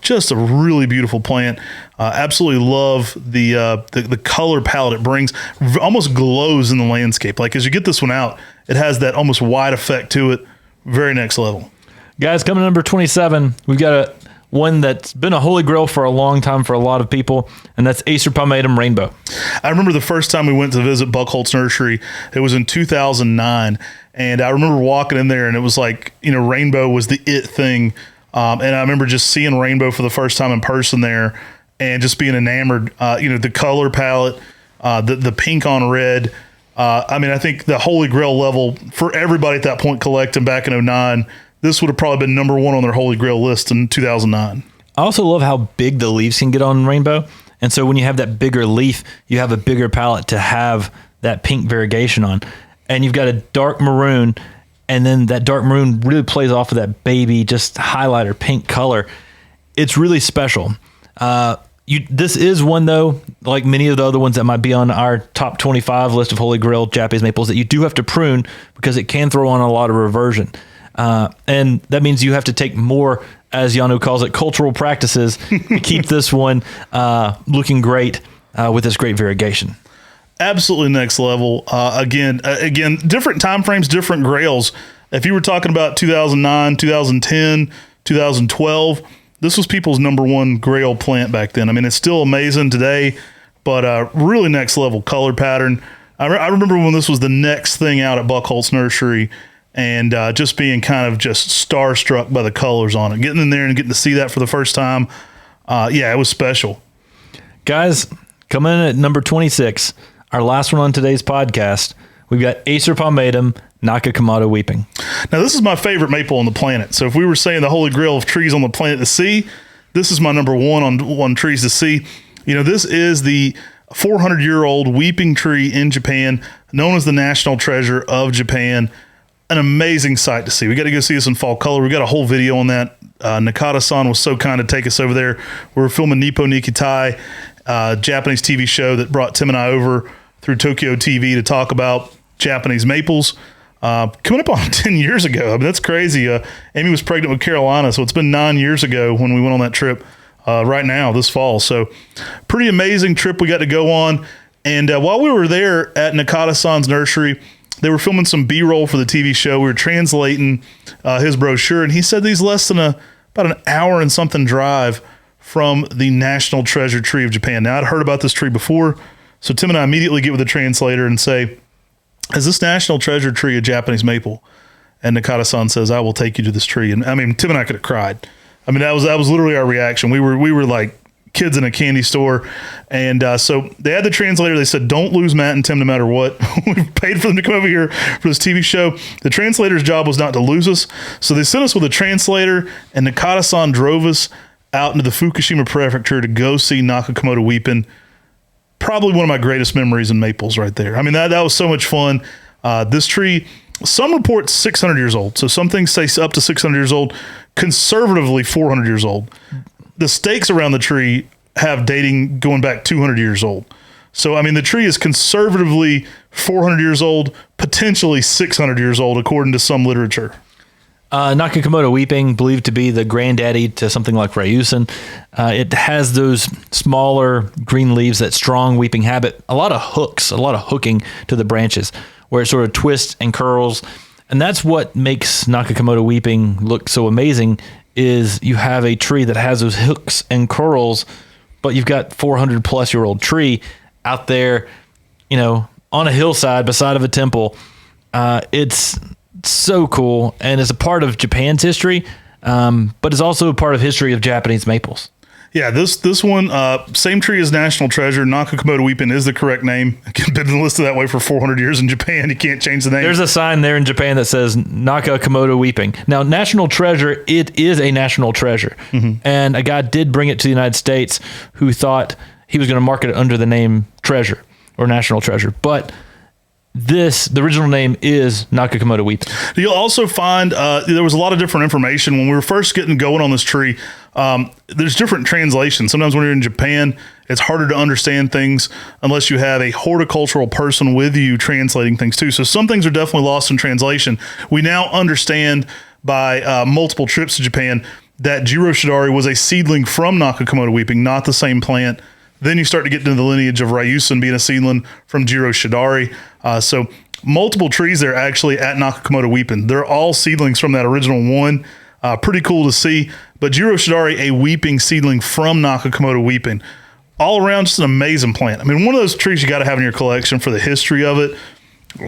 Just a really beautiful plant. Absolutely love the color palette it brings. Almost glows in the landscape. Like as you get this one out, it has that almost white effect to it. Very next level. Guys, coming to number 27, we've got one that's been a holy grail for a long time for a lot of people, and that's Acer Palmatum Rainbow. I remember the first time we went to visit Buckholtz Nursery, it was in 2009, and I remember walking in there, and it was like, Rainbow was the it thing, and I remember just seeing Rainbow for the first time in person there, and just being enamored. The color palette, the pink on red. I think the holy grail level for everybody at that point collecting back in 2009, this would have probably been number one on their holy grail list in 2009. I also love how big the leaves can get on Rainbow. And so when you have that bigger leaf, you have a bigger palette to have that pink variegation on. And you've got a dark maroon, and then that dark maroon really plays off of that baby, just highlighter pink color. It's really special. This is one, though, like many of the other ones that might be on our top 25 list of holy grail Japanese maples, that you do have to prune because it can throw on a lot of reversion. And that means you have to take more, as Yano calls it, cultural practices to keep this one looking great with this great variegation. Absolutely next level. Again, different time frames, different grails. If you were talking about 2009, 2010, 2012, this was people's number one grail plant back then. I mean, it's still amazing today, but really next level color pattern. I remember when this was the next thing out at Buckholtz Nursery, and just being kind of just starstruck by the colors on it. Getting in there and getting to see that for the first time, it was special. Guys, coming in at number 26, our last one on today's podcast, we've got Acer Palmatum Nakakamado Weeping. Now, this is my favorite maple on the planet. So if we were saying the holy grail of trees on the planet to see, this is my number one on trees to see. This is the 400-year-old weeping tree in Japan, known as the national treasure of Japan. An amazing sight to see. We got to go see this in fall color. We got a whole video on that. Nakata-san was so kind to take us over there. We were filming Nippo Nikitai, Japanese TV show that brought Tim and I over through Tokyo TV to talk about Japanese maples. Coming up on 10 years ago. I mean, that's crazy. Amy was pregnant with Carolina, so it's been 9 years ago when we went on that trip right now, this fall. So pretty amazing trip we got to go on. And while we were there at Nakata-san's nursery, they were filming some B-roll for the TV show. We were translating his brochure, and he said he's less than about an hour and something drive from the national treasure tree of Japan. Now, I'd heard about this tree before, so Tim and I immediately get with the translator and say, is this national treasure tree a Japanese maple? And Nakata-san says, I will take you to this tree. And I mean, Tim and I could have cried. I mean, that was literally our reaction. We were like kids in a candy store. And so they had the translator. They said, don't lose Matt and Tim no matter what. We've paid for them to come over here for this TV show. The translator's job was not to lose us. So they sent us with a translator, and Nakata-san drove us out into the Fukushima prefecture to go see Nakakamado Weeping. Probably one of my greatest memories in maples right there. I mean, that was so much fun. This tree, some reports 600 years old. So some things say up to 600 years old, conservatively 400 years old. The stakes around the tree have dating going back 200 years old. So, I mean, the tree is conservatively 400 years old, potentially 600 years old, according to some literature. Nakakamado Weeping, believed to be the granddaddy to something like Rikuzen. It has those smaller green leaves, that strong weeping habit, a lot of hooks, a lot of hooking to the branches, where it sort of twists and curls. And that's what makes Nakakamado Weeping look so amazing, is you have a tree that has those hooks and curls, but you've got 400 plus year old tree out there, on a hillside beside of a temple. It's so cool, and it's a part of Japan's history, but it's also a part of history of Japanese maples. Yeah, this one, same tree as National Treasure. Nakakamado Weeping is the correct name. It's been listed that way for 400 years in Japan. You can't change the name. There's a sign there in Japan that says Nakakamado Weeping. Now, National Treasure, it is a national treasure. And a guy did bring it to the United States who thought he was going to market it under the name Treasure or National Treasure. But the original name is Nakakamado Weeping. You'll also find there was a lot of different information when we were first getting going on this tree. There's different translations. Sometimes when you're in Japan, it's harder to understand things unless you have a horticultural person with you translating things too. So some things are definitely lost in translation. We now understand by multiple trips to Japan that Jiro Shidare was a seedling from Nakakamado Weeping, not the same plant. Then you start to get into the lineage of Ryusen being a seedling from Jiro Shidare. So multiple trees there actually at Nakakamado Weeping. They're all seedlings from that original one. Pretty cool to see. But Jiro Shidare, a weeping seedling from Nakakamado Weeping. All around, just an amazing plant. I mean, one of those trees you got to have in your collection for the history of it.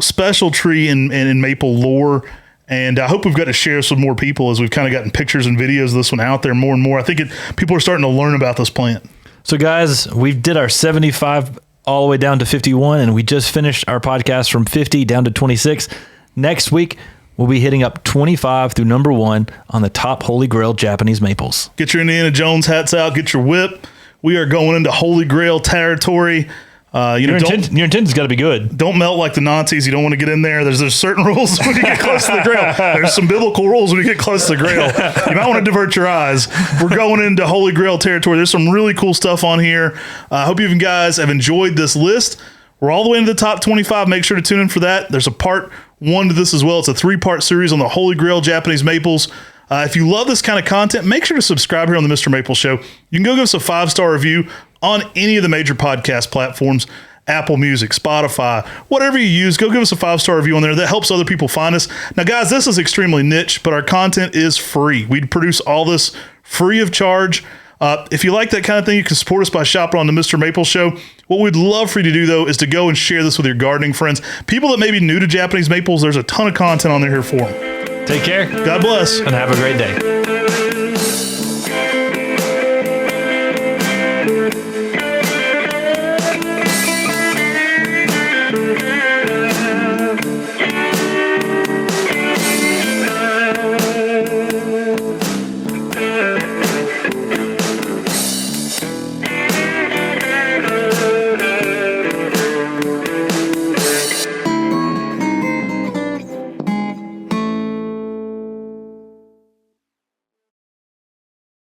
Special tree in maple lore. And I hope we've got to share this with more people as we've kind of gotten pictures and videos of this one out there more and more. I think people are starting to learn about this plant. So guys, we did our 75 all the way down to 51, and we just finished our podcast from 50 down to 26. Next week, we'll be hitting up 25 through number 1 on the top Holy Grail Japanese maples. Get your Indiana Jones hats out. Get your whip. We are going into Holy Grail territory. Your intent's got to be good. Don't melt like the Nazis. You don't want to get in there. There's certain rules when you get close to the Grail. There's some biblical rules when you get close to the Grail. You might want to divert your eyes. We're going into Holy Grail territory. There's some really cool stuff on here. I hope you guys have enjoyed this list. We're all the way into the top 25. Make sure to tune in for that. There's a part 1 to this as well. It's a 3-part series on the Holy Grail Japanese maples. If you love this kind of content, make sure to subscribe here on the Mr. Maple Show. You can go give us a 5-star review on any of the major podcast platforms, Apple Music, Spotify, whatever you use. Go give us a 5-star review on there. That helps other people find us. Now, guys, this is extremely niche, but our content is free. We produce all this free of charge. If you like that kind of thing, you can support us by shopping on the Mr. Maple Show. What we'd love for you to do, though, is to go and share this with your gardening friends. People that may be new to Japanese maples, there's a ton of content on there here for them. Take care. God bless. And have a great day.